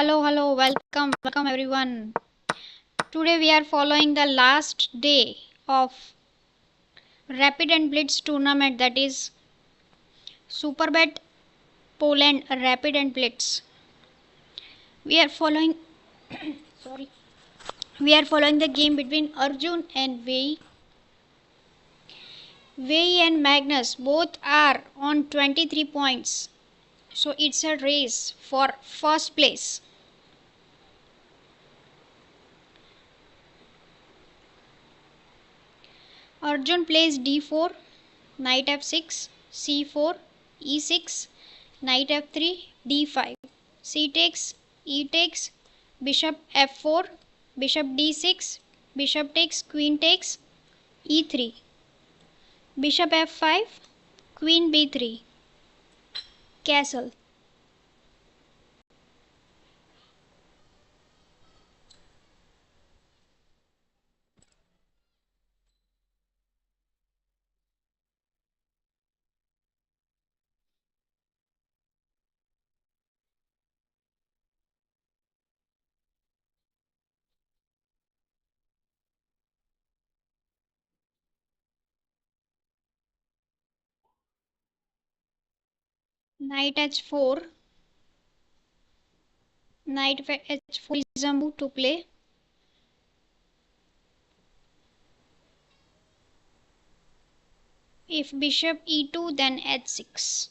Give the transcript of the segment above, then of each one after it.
hello, welcome everyone. Today we are following the last day of Rapid and Blitz tournament, that is Superbet Poland Rapid and Blitz. We are following sorry. We are following the game between Arjun and Vei. Vei and Magnus both are on 23 points. So it's a race for first place. Arjun plays d4, knight f6, c4, e6, knight f3, d5, c takes, e takes, bishop f4, bishop d6, bishop takes, queen takes, e3, bishop f5, queen b3, castle. Knight h4, knight h4 is a move to play. If bishop e2, then h6.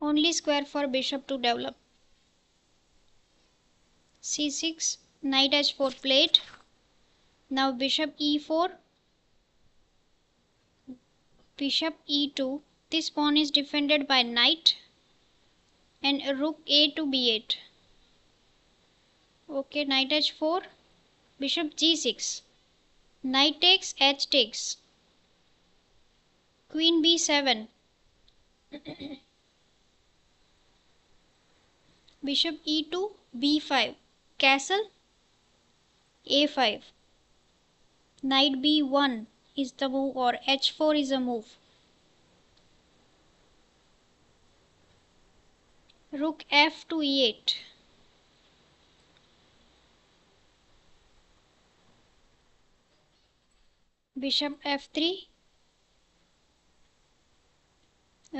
Only square for bishop to develop. c6, knight h4 played. Now bishop e4, bishop e2. This pawn is defended by knight and rook a to b8. Okay, knight h4, bishop g6, knight takes, h takes, queen b7, bishop e2, b5, castle, a5, knight b1 is the move, or h4 is a move. Rook f to e8. Bishop f3,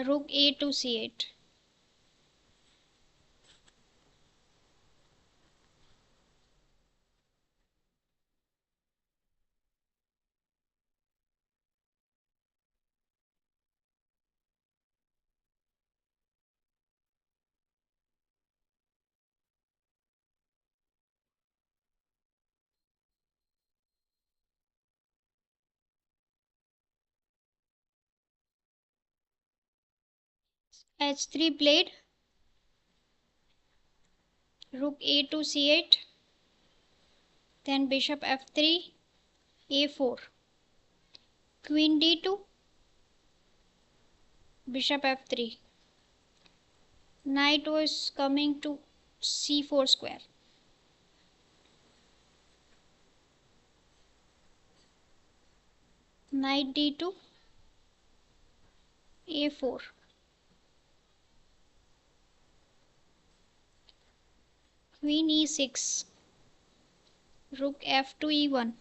rook a to c8. h3 played, rook a to c8, then bishop f3, a4, queen d2, bishop f3. Knight was coming to c4 square. Knight d2, a4, queen e6, rook f to e1,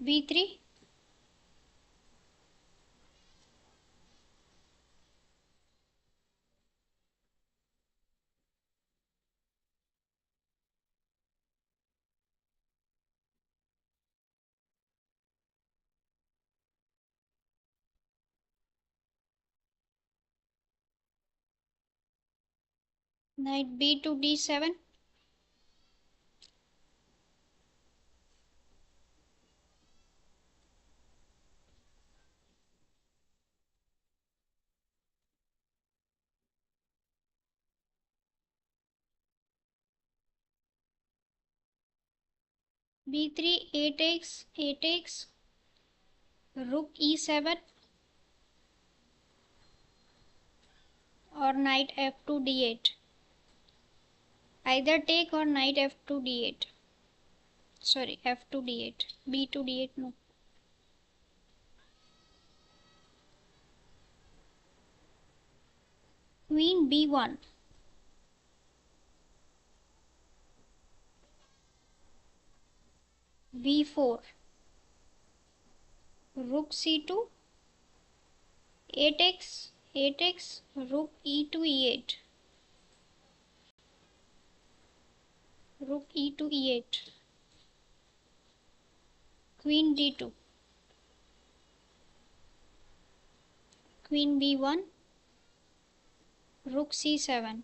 b3, knight b to d7, b3, a takes, rook e7, or knight f to d8. Either take or knight f to d8. Sorry, f to d8, b to d8, no. Queen b1, b4, rook c2, 8x, 8x, rook e to e8, rook e to e8, queen d2, queen b1, rook c7,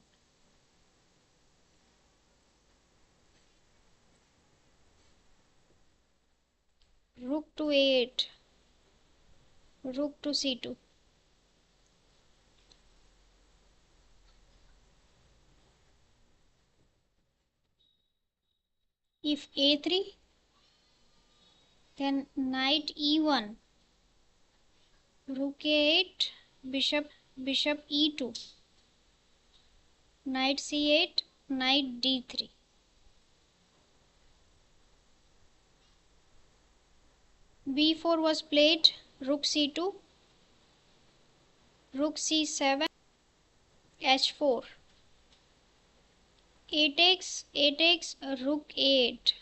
rook to a8, rook to c2. If a3, then knight e1, rook a8, bishop e2, knight c8, knight d3. b4 was played, rook c2, rook c7, h4, 8x, 8x, rook a8,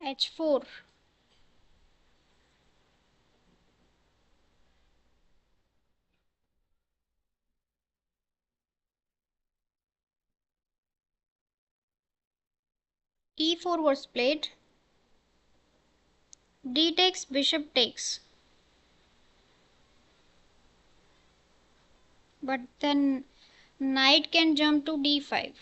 h4, e4 was played, d takes, bishop takes, but then knight can jump to d5,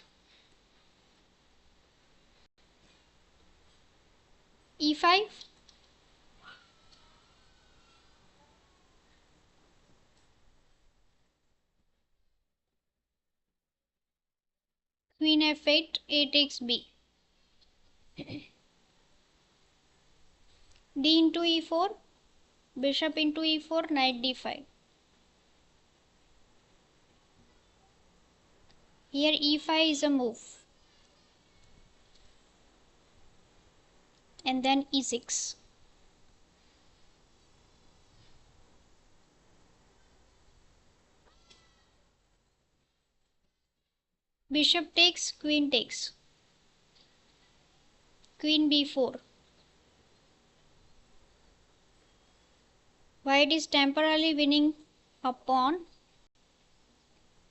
e5, queen f8, a takes b, d into e4, bishop into e4, knight d5. Here e5 is a move, and then e6. Bishop takes, queen takes, queen b4. White is temporarily winning a pawn,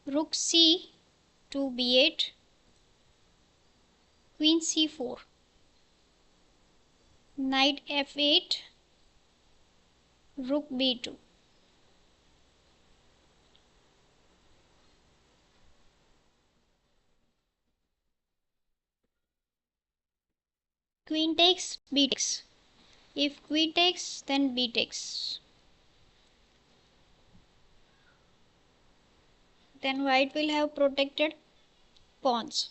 rook c to b8, queen c4, knight f8, rook b2. Queen takes, b takes. If queen takes, then b takes. Then white will have protected pawns.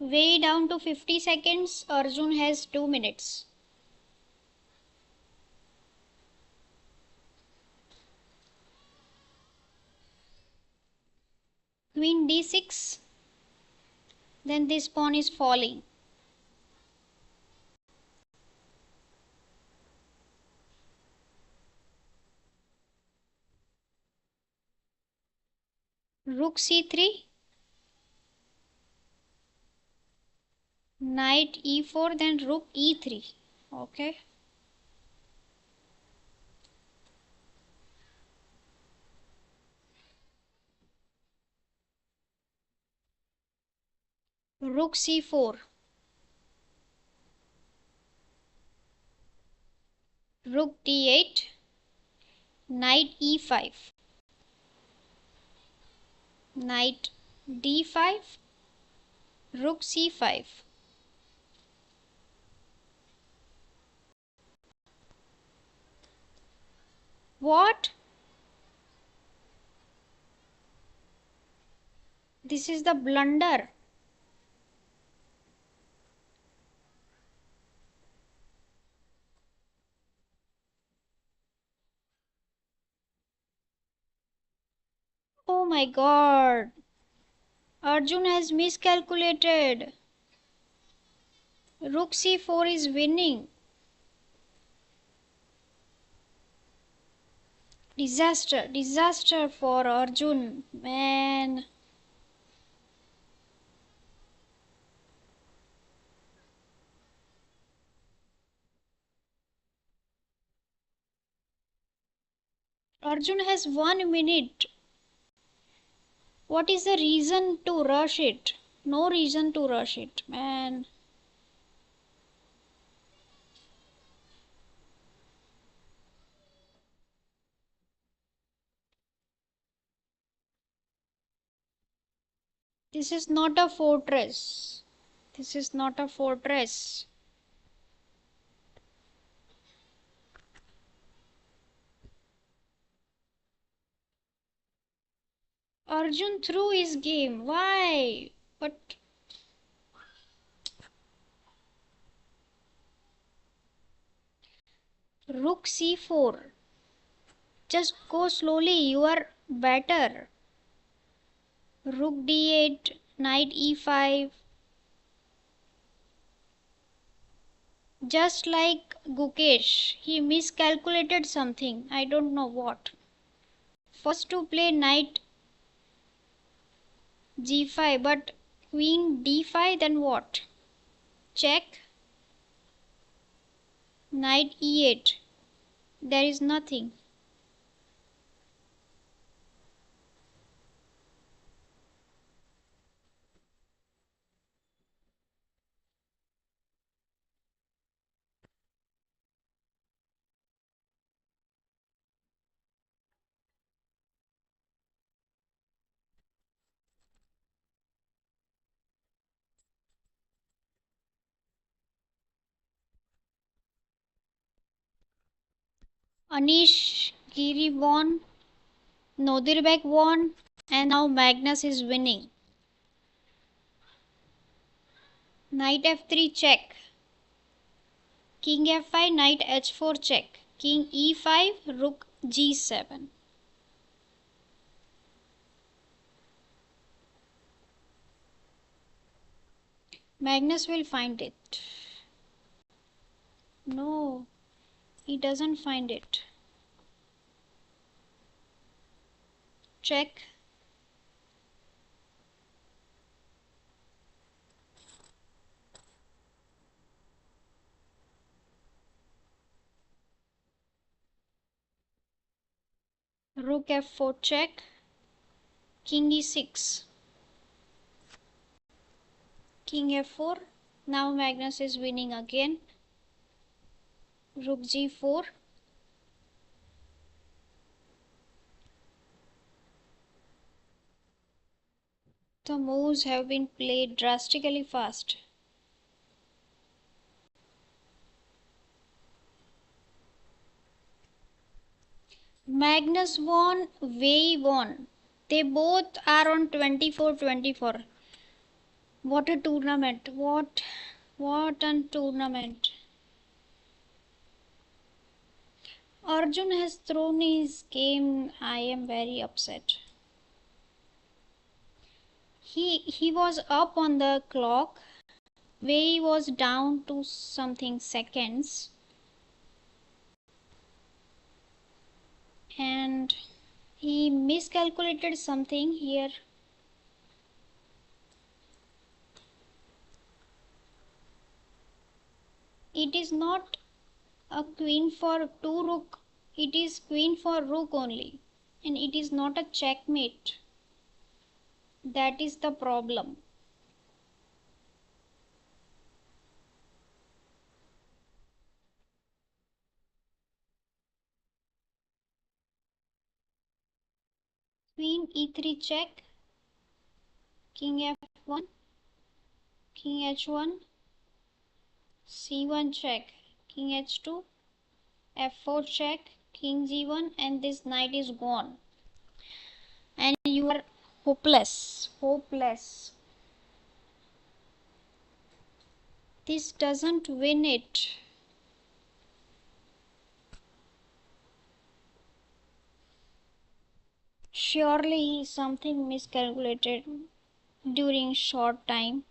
Way down to 50 seconds. Arjun has 2 minutes. Queen d6. Then this pawn is falling. Rook c3. Knight e4, then rook e3. Okay. Rook c4. Rook d8. Knight e5. Knight d5. Rook c5. What? This is the blunder. Oh my god. Arjun has miscalculated. Rook c4 is winning. Disaster, disaster for Arjun. Man. Arjun has 1 minute. What is the reason to rush it? No reason to rush it, man. This is not a fortress. This is not a fortress. Arjun threw his game. Why? But Rook c4. Just go slowly. You are better. Rook d8, knight e5. Just like Gukesh, he miscalculated something. I don't know what. First to play knight g5, but queen d5, then what? Check. Knight e8. There is nothing. Anish Giri won, Nodirbek won, and now Magnus is winning. Knight f3 check. King f5, knight h4 check. King e5, rook g7. Magnus will find it. No, he doesn't find it. Check. Rook f4 check. King e6. King f4. Now Magnus is winning again. Rook g4. The moves have been played drastically fast. Magnus won, Wei won. They both are on 24-24. What a tournament. What a tournament. Arjun has thrown his game. I am very upset. He was up on the clock. Wei was down to something seconds. And he miscalculated something here. It is not a queen for two rook. It is queen for rook only. And it is not a checkmate. That is the problem. Queen e3 check. King f1. King h1. c1 check. King h2. f4 check. king g1, and this knight is gone. And you are hopeless. Hopeless. This doesn't win it. Surely something miscalculated during short time.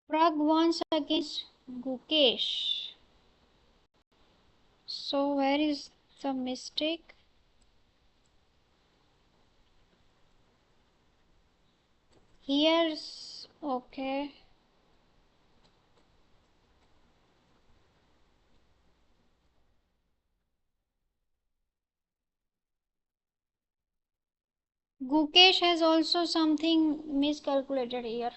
Prague wants against Gukesh. So where is the mistake? Here's okay. Gukesh has also something miscalculated here.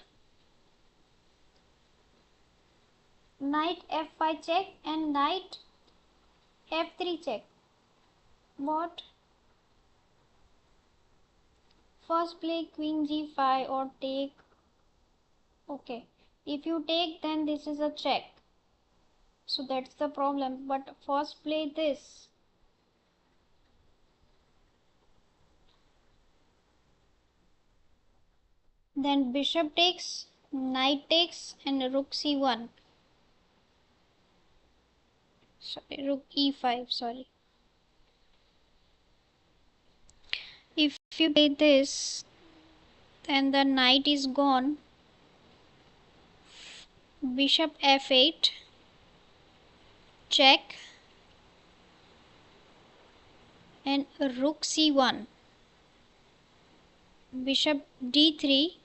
Knight f5 check and knight f3 check. What? First play queen g5 or take. Okay. If you take, then this is a check. So that's the problem. But first play this. Then bishop takes, knight takes, and rook c1. Sorry, rook e5. Sorry. If you play this, then the knight is gone. Bishop f8. Check. And rook c1. Bishop d3.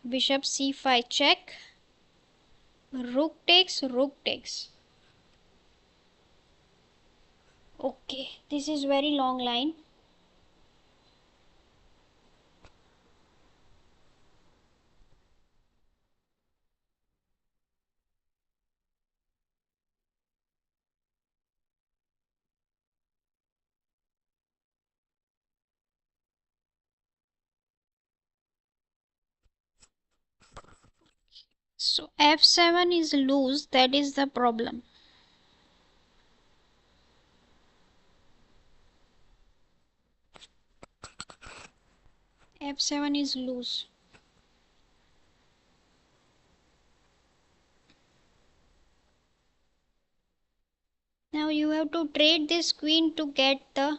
Bishop c5 check. Rook takes, rook takes. Okay, this is very long line. So f7 is loose, that is the problem. f7 is loose. Now you have to trade this queen to get the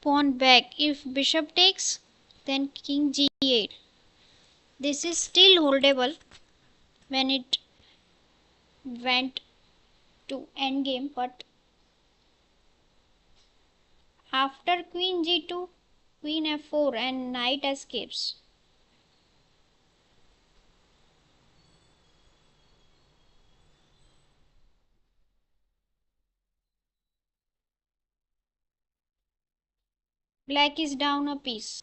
pawn back. If bishop takes, then king g8. This is still holdable when it went to endgame, but after queen g2, queen f4 and knight escapes. Black is down a piece.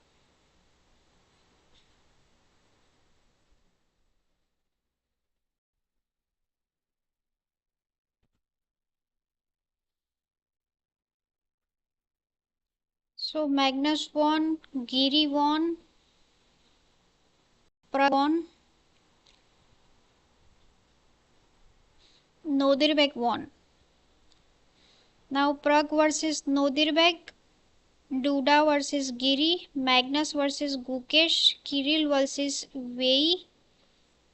So Magnus won, Giri won, Prag won, Nodirbek won. Now Prag versus Nodirbek, Duda versus Giri, Magnus versus Gukesh, Kirill versus Vei,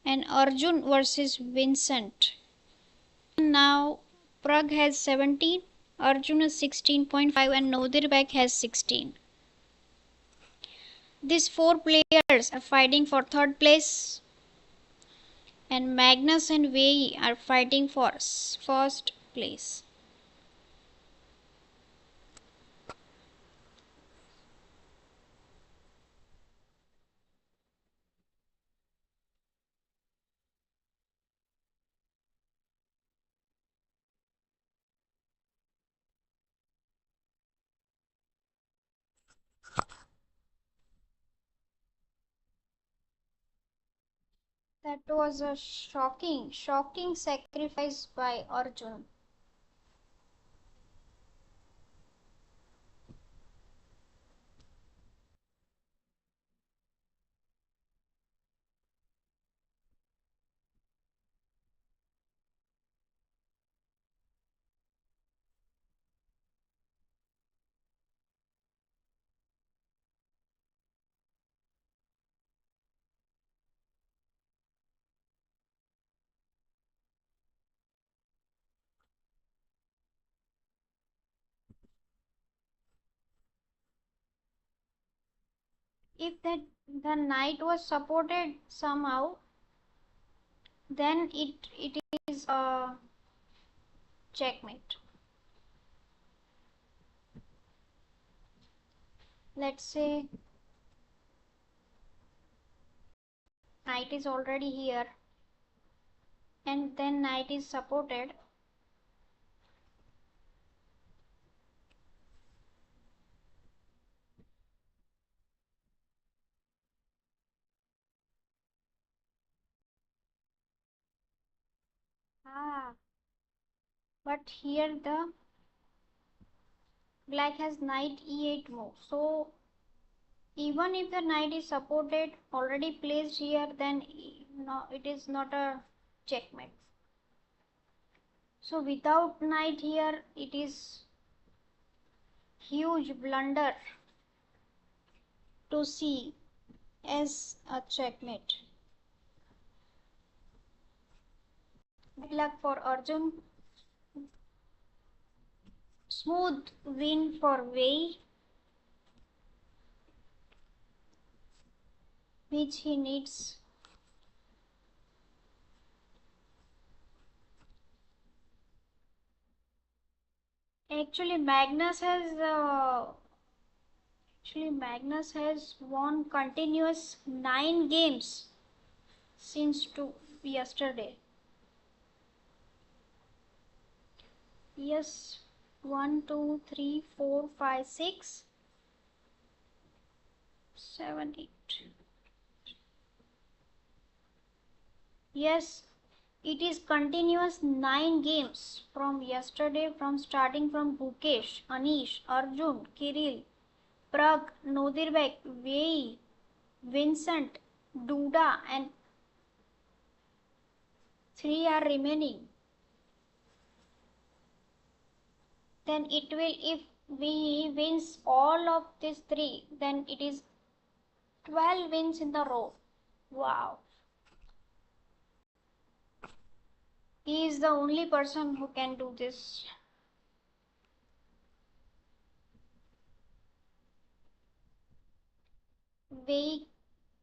and Arjun versus Vincent. Now Prag has 17, Arjun has 16.5, and Nodirbek has 16. These four players are fighting for third place, and Magnus and Vei are fighting for first place. That was a shocking sacrifice by Arjun. If the knight was supported somehow, then it is a checkmate. Let's say knight is already here and then knight is supported. Ah, but here the black has knight e8 move. So even if the knight is supported already placed here, then no, it is not a checkmate. So without knight here, it is huge blunder to see as a checkmate. Good luck for Arjun. Smooth win for Wei, which he needs. Actually, Magnus has won continuous 9 games since yesterday. Yes, 1, 2, 3, 4, 5, 6, 7, 8. Yes, it is continuous 9 games from yesterday, from starting from Gukesh, Anish, Arjun, Kirill, Prag, Nodirbek, Vei, Vincent, Duda, and 3 are remaining. Then it will, if we wins all of these 3, then it is 12 wins in the row. Wow. He is the only person who can do this. Wei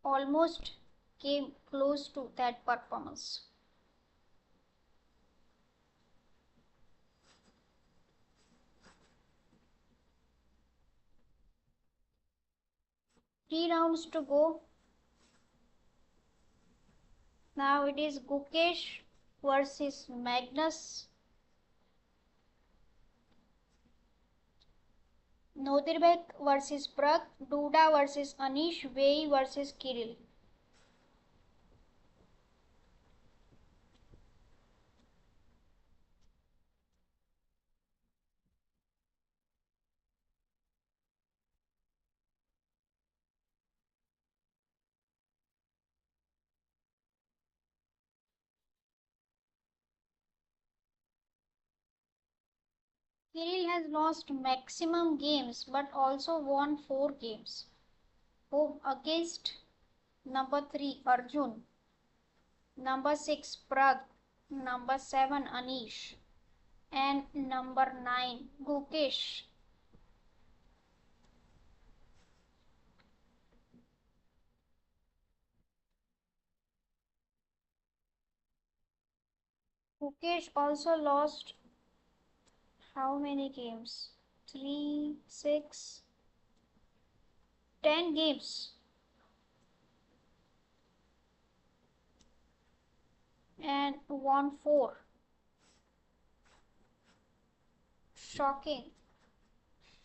almost came close to that performance. Three rounds to go. Now it is Gukesh versus Magnus. Nodirbek versus Prag. Duda versus Anish. Wei versus Kirill. Kirill has lost maximum games but also won 4 games. Home against number 3 Arjun, number 6 Prag, number 7 Anish, and number 9 Gukesh. Gukesh also lost how many games? 3, 6, 10 games. And won 4. Shocking.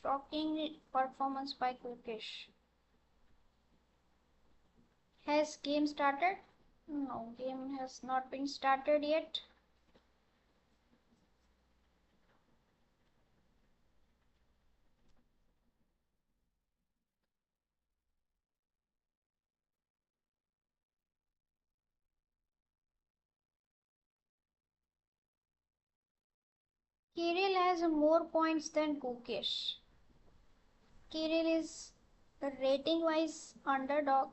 Shocking performance by Gukesh. Has game started? No, game has not been started yet. Kirill has more points than Gukesh. Kirill is rating wise underdog.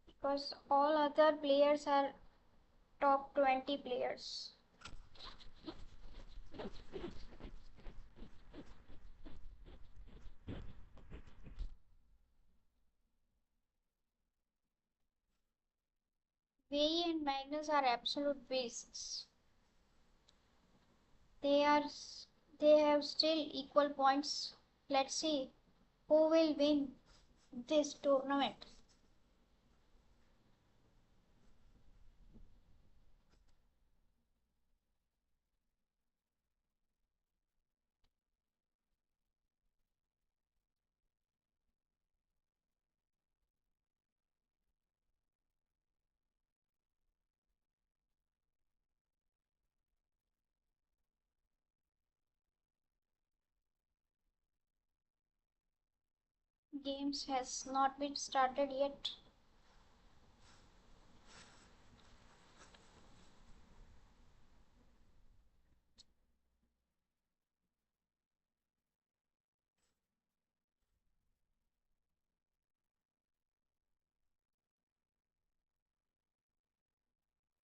Because all other players are top 20 players. Wei and Magnus are absolute beasts. They are they have still equal points. Let's see who will win this tournament. Games has not been started yet.